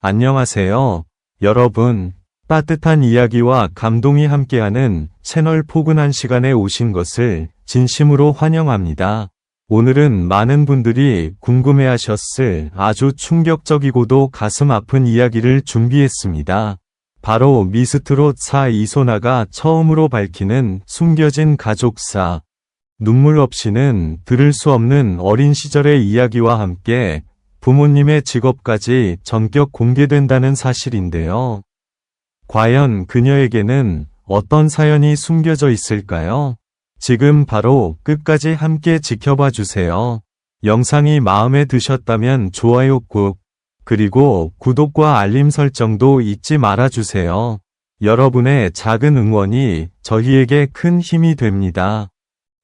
안녕하세요, 여러분. 따뜻한 이야기와 감동이 함께하는 채널 포근한 시간에 오신 것을 진심으로 환영합니다. 오늘은 많은 분들이 궁금해하셨을 아주 충격적이고도 가슴 아픈 이야기를 준비했습니다. 바로 미스트롯4 이소나가 처음으로 밝히는 숨겨진 가족사. 눈물 없이는 들을 수 없는 어린 시절의 이야기와 함께 부모님의 직업까지 전격 공개된다는 사실인데요. 과연 그녀에게는 어떤 사연이 숨겨져 있을까요? 지금 바로 끝까지 함께 지켜봐 주세요. 영상이 마음에 드셨다면 좋아요 꾹, 그리고 구독과 알림 설정도 잊지 말아 주세요. 여러분의 작은 응원이 저희에게 큰 힘이 됩니다.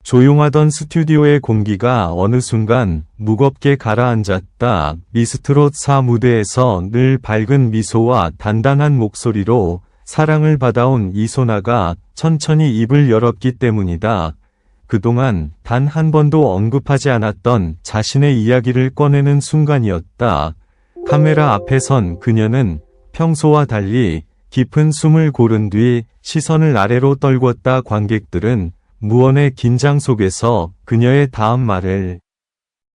조용하던 스튜디오의 공기가 어느 순간 무겁게 가라앉았다. 미스트롯4 무대에서 늘 밝은 미소와 단단한 목소리로 사랑을 받아온 이소나가 천천히 입을 열었기 때문이다. 그동안 단 한 번도 언급하지 않았던 자신의 이야기를 꺼내는 순간이었다. 카메라 앞에 선 그녀는 평소와 달리 깊은 숨을 고른 뒤 시선을 아래로 떨궜다. 관객들은 무언의 긴장 속에서 그녀의 다음 말을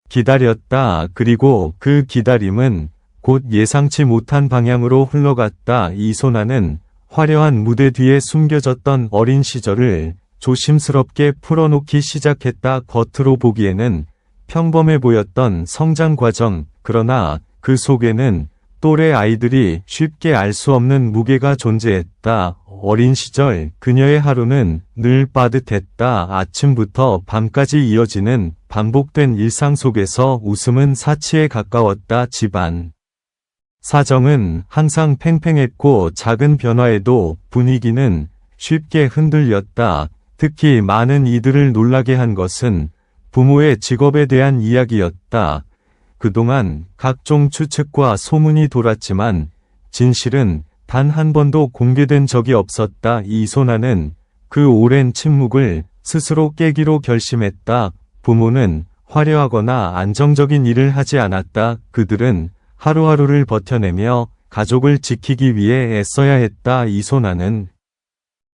기다렸다. 그리고 그 기다림은 곧 예상치 못한 방향으로 흘러갔다. 이소나는 화려한 무대 뒤에 숨겨졌던 어린 시절을 조심스럽게 풀어놓기 시작했다. 겉으로 보기에는 평범해 보였던 성장 과정, 그러나 그 속에는 또래 아이들이 쉽게 알 수 없는 무게가 존재했다. 어린 시절 그녀의 하루는 늘 빠듯했다. 아침부터 밤까지 이어지는 반복된 일상 속에서 웃음은 사치에 가까웠다. 집안 사정은 항상 팽팽했고 작은 변화에도 분위기는 쉽게 흔들렸다. 특히 많은 이들을 놀라게 한 것은 부모의 직업에 대한 이야기였다. 그동안 각종 추측과 소문이 돌았지만 진실은 단 한 번도 공개된 적이 없었다. 이소나는 그 오랜 침묵을 스스로 깨기로 결심했다. 부모는 화려하거나 안정적인 일을 하지 않았다. 그들은 하루하루를 버텨내며 가족을 지키기 위해 애써야 했다. 이소나는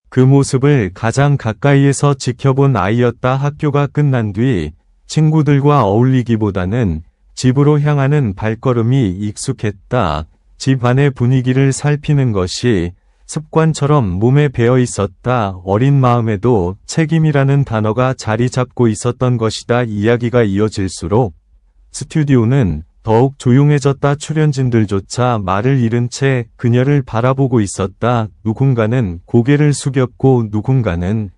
그 모습을 가장 가까이에서 지켜본 아이였다. 학교가 끝난 뒤 친구들과 어울리기보다는 집으로 향하는 발걸음이 익숙했다. 집 안의 분위기를 살피는 것이 습관처럼 몸에 배어 있었다. 어린 마음에도 책임이라는 단어가 자리 잡고 있었던 것이다. 이야기가 이어질수록 스튜디오는 더욱 조용해졌다. 출연진들조차 말을 잃은 채 그녀를 바라보고 있었다. 누군가는 고개를 숙였고 누군가는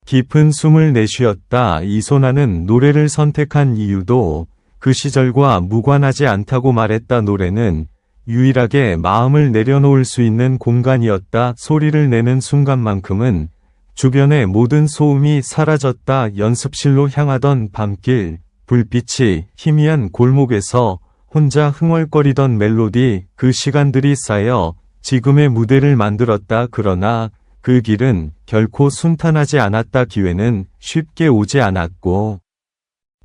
깊은 숨을 내쉬었다. 이소나는 노래를 선택한 이유도 그 시절과 무관하지 않다고 말했다. 노래는 유일하게 마음을 내려놓을 수 있는 공간이었다. 소리를 내는 순간만큼은 주변의 모든 소음이 사라졌다. 연습실로 향하던 밤길, 불빛이 희미한 골목에서 혼자 흥얼거리던 멜로디, 그 시간들이 쌓여 지금의 무대를 만들었다. 그러나 그 길은 결코 순탄하지 않았다. 기회는 쉽게 오지 않았고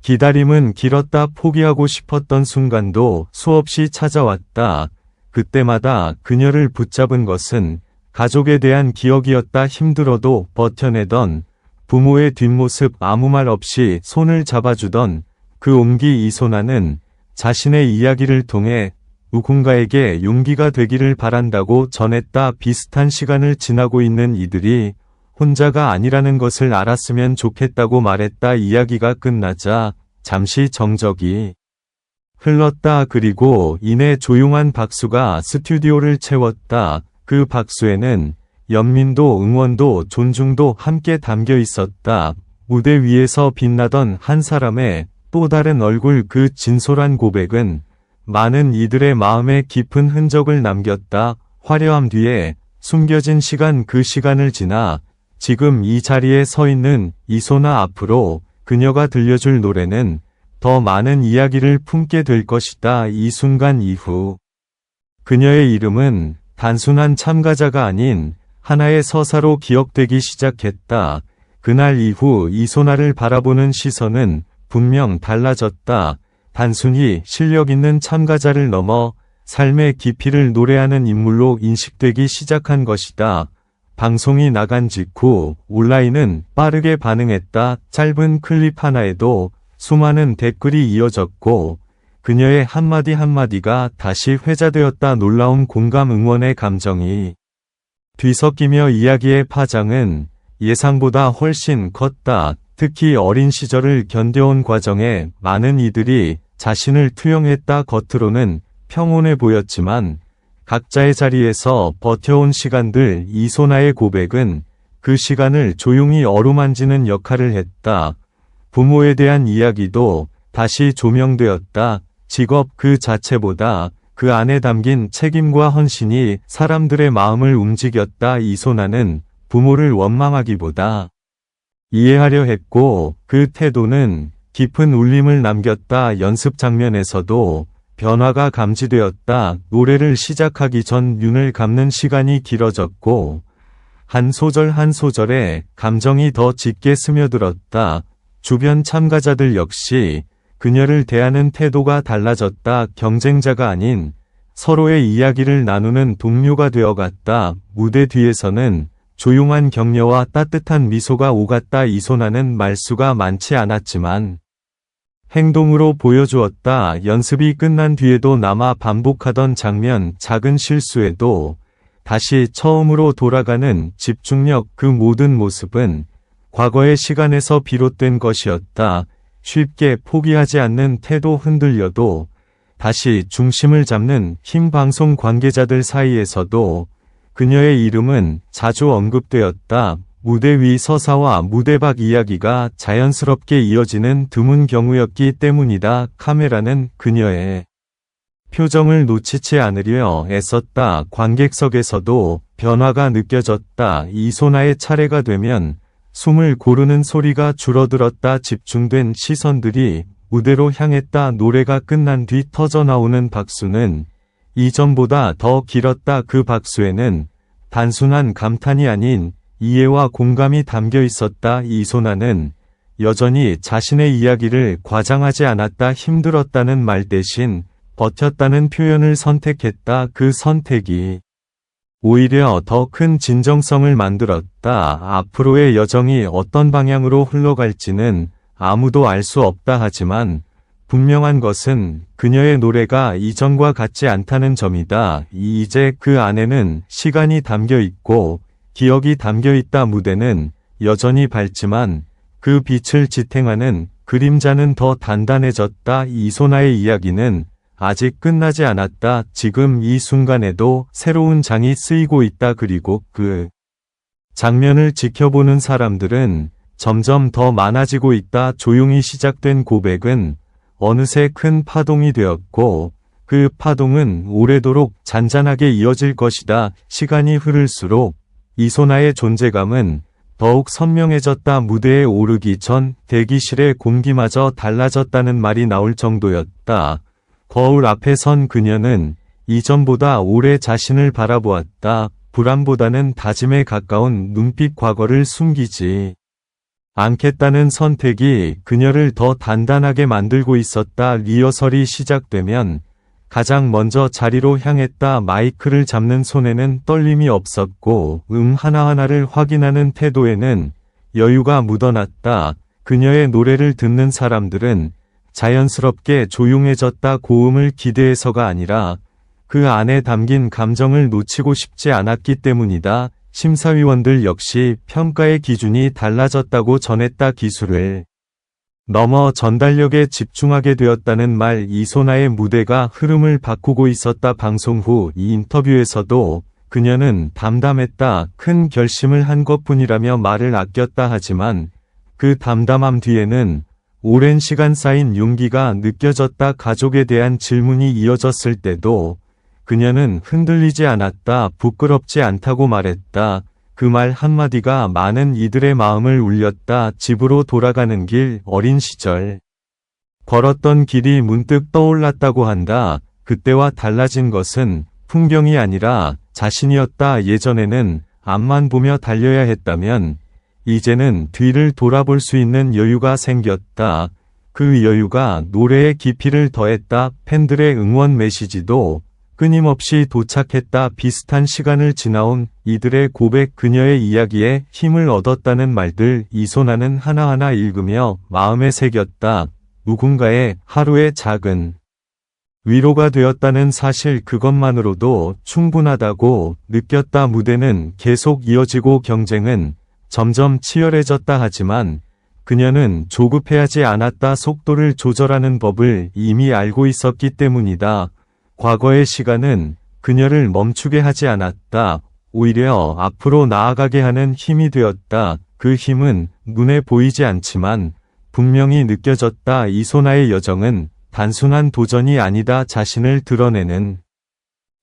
기다림은 길었다. 포기하고 싶었던 순간도 수없이 찾아왔다. 그때마다 그녀를 붙잡은 것은 가족에 대한 기억이었다. 힘들어도 버텨내던 부모의 뒷모습, 아무 말 없이 손을 잡아주던 그 온기. 이소나는 자신의 이야기를 통해 누군가에게 용기가 되기를 바란다고 전했다. 비슷한 시간을 지나고 있는 이들이 혼자가 아니라는 것을 알았으면 좋겠다고 말했다. 이야기가 끝나자 잠시 정적이 흘렀다. 그리고 이내 조용한 박수가 스튜디오를 채웠다. 그 박수에는 연민도 응원도 존중도 함께 담겨 있었다. 무대 위에서 빛나던 한 사람의 또 다른 얼굴, 그 진솔한 고백은 많은 이들의 마음에 깊은 흔적을 남겼다. 화려함 뒤에 숨겨진 시간, 그 시간을 지나 지금 이 자리에 서 있는 이소나 앞으로 그녀가 들려줄 노래는 더 많은 이야기를 품게 될 것이다. 이 순간 이후 그녀의 이름은 단순한 참가자가 아닌 하나의 서사로 기억되기 시작했다. 그날 이후 이소나를 바라보는 시선은 분명 달라졌다. 단순히 실력 있는 참가자를 넘어 삶의 깊이를 노래하는 인물로 인식되기 시작한 것이다. 방송이 나간 직후 온라인은 빠르게 반응했다. 짧은 클립 하나에도 수많은 댓글이 이어졌고 그녀의 한마디 한마디가 다시 회자되었다. 놀라운 공감 응원의 감정이 뒤섞이며 이야기의 파장은 예상보다 훨씬 컸다. 특히 어린 시절을 견뎌온 과정에 많은 이들이 자신을 투영했다. 겉으로는 평온해 보였지만 각자의 자리에서 버텨온 시간들. 이소나의 고백은 그 시간을 조용히 어루만지는 역할을 했다. 부모에 대한 이야기도 다시 조명되었다. 직업 그 자체보다 그 안에 담긴 책임과 헌신이 사람들의 마음을 움직였다. 이소나는 부모를 원망하기보다 이해하려 했고 그 태도는 깊은 울림을 남겼다. 연습 장면에서도 변화가 감지되었다. 노래를 시작하기 전 눈을 감는 시간이 길어졌고 한 소절 한 소절에 감정이 더 짙게 스며들었다. 주변 참가자들 역시 그녀를 대하는 태도가 달라졌다. 경쟁자가 아닌 서로의 이야기를 나누는 동료가 되어갔다. 무대 뒤에서는 조용한 격려와 따뜻한 미소가 오갔다. 이소나는 말수가 많지 않았지만 행동으로 보여주었다. 연습이 끝난 뒤에도 남아 반복하던 장면, 작은 실수에도 다시 처음으로 돌아가는 집중력. 그 모든 모습은 과거의 시간에서 비롯된 것이었다. 쉽게 포기하지 않는 태도, 흔들려도 다시 중심을 잡는 힘. 방송 관계자들 사이에서도 그녀의 이름은 자주 언급되었다. 무대 위 서사와 무대 밖 이야기가 자연스럽게 이어지는 드문 경우였기 때문이다. 카메라는 그녀의 표정을 놓치지 않으려 애썼다. 관객석에서도 변화가 느껴졌다. 이소나의 차례가 되면 숨을 고르는 소리가 줄어들었다. 집중된 시선들이 무대로 향했다. 노래가 끝난 뒤 터져나오는 박수는 이전보다 더 길었다. 그 박수에는 단순한 감탄이 아닌 이해와 공감이 담겨 있었다. 이소나는 여전히 자신의 이야기를 과장하지 않았다. 힘들었다는 말 대신 버텼다는 표현을 선택했다. 그 선택이 오히려 더 큰 진정성을 만들었다. 앞으로의 여정이 어떤 방향으로 흘러갈지는 아무도 알 수 없다. 하지만 분명한 것은 그녀의 노래가 이전과 같지 않다는 점이다. 이제 그 안에는 시간이 담겨 있고 기억이 담겨 있다. 무대는 여전히 밝지만 그 빛을 지탱하는 그림자는 더 단단해졌다. 이소나의 이야기는 아직 끝나지 않았다. 지금 이 순간에도 새로운 장이 쓰이고 있다. 그리고 그 장면을 지켜보는 사람들은 점점 더 많아지고 있다. 조용히 시작된 고백은 어느새 큰 파동이 되었고 그 파동은 오래도록 잔잔하게 이어질 것이다. 시간이 흐를수록 이소나의 존재감은 더욱 선명해졌다. 무대에 오르기 전 대기실의 공기마저 달라졌다는 말이 나올 정도였다. 거울 앞에 선 그녀는 이전보다 오래 자신을 바라보았다. 불안보다는 다짐에 가까운 눈빛. 과거를 숨기지 않겠다는 선택이 그녀를 더 단단하게 만들고 있었다. 리허설이 시작되면 가장 먼저 자리로 향했다. 마이크를 잡는 손에는 떨림이 없었고 하나하나를 확인하는 태도에는 여유가 묻어났다. 그녀의 노래를 듣는 사람들은 자연스럽게 조용해졌다. 고음을 기대해서가 아니라 그 안에 담긴 감정을 놓치고 싶지 않았기 때문이다. 심사위원들 역시 평가의 기준이 달라졌다고 전했다. 기술을 넘어 전달력에 집중하게 되었다는 말. 이소나의 무대가 흐름을 바꾸고 있었다. 방송 후 이 인터뷰에서도 그녀는 담담했다. 큰 결심을 한 것뿐이라며 말을 아꼈다. 하지만 그 담담함 뒤에는 오랜 시간 쌓인 용기가 느껴졌다. 가족에 대한 질문이 이어졌을 때도 그녀는 흔들리지 않았다. 부끄럽지 않다고 말했다. 그 말 한마디가 많은 이들의 마음을 울렸다. 집으로 돌아가는 길. 어린 시절 걸었던 길이 문득 떠올랐다고 한다. 그때와 달라진 것은 풍경이 아니라 자신이었다. 예전에는 앞만 보며 달려야 했다면 이제는 뒤를 돌아볼 수 있는 여유가 생겼다. 그 여유가 노래의 깊이를 더했다. 팬들의 응원 메시지도 끊임없이 도착했다. 비슷한 시간을 지나온 이들의 고백, 그녀의 이야기에 힘을 얻었다는 말들, 이소나는 하나하나 읽으며 마음에 새겼다. 누군가의 하루의 작은 위로가 되었다는 사실, 그것만으로도 충분하다고 느꼈다. 무대는 계속 이어지고 경쟁은 점점 치열해졌다. 하지만 그녀는 조급해하지 않았다. 속도를 조절하는 법을 이미 알고 있었기 때문이다. 과거의 시간은 그녀를 멈추게 하지 않았다. 오히려 앞으로 나아가게 하는 힘이 되었다. 그 힘은 눈에 보이지 않지만 분명히 느껴졌다. 이소나의 여정은 단순한 도전이 아니다. 자신을 드러내는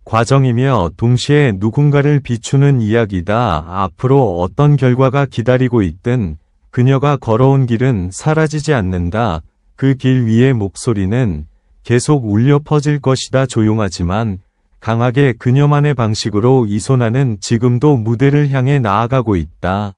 과정이며 동시에 누군가를 비추는 이야기다. 앞으로 어떤 결과가 기다리고 있든 그녀가 걸어온 길은 사라지지 않는다. 그 길 위의 목소리는 계속 울려 퍼질 것이다. 조용하지만 강하게 그녀만의 방식으로 이소나는 지금도 무대를 향해 나아가고 있다.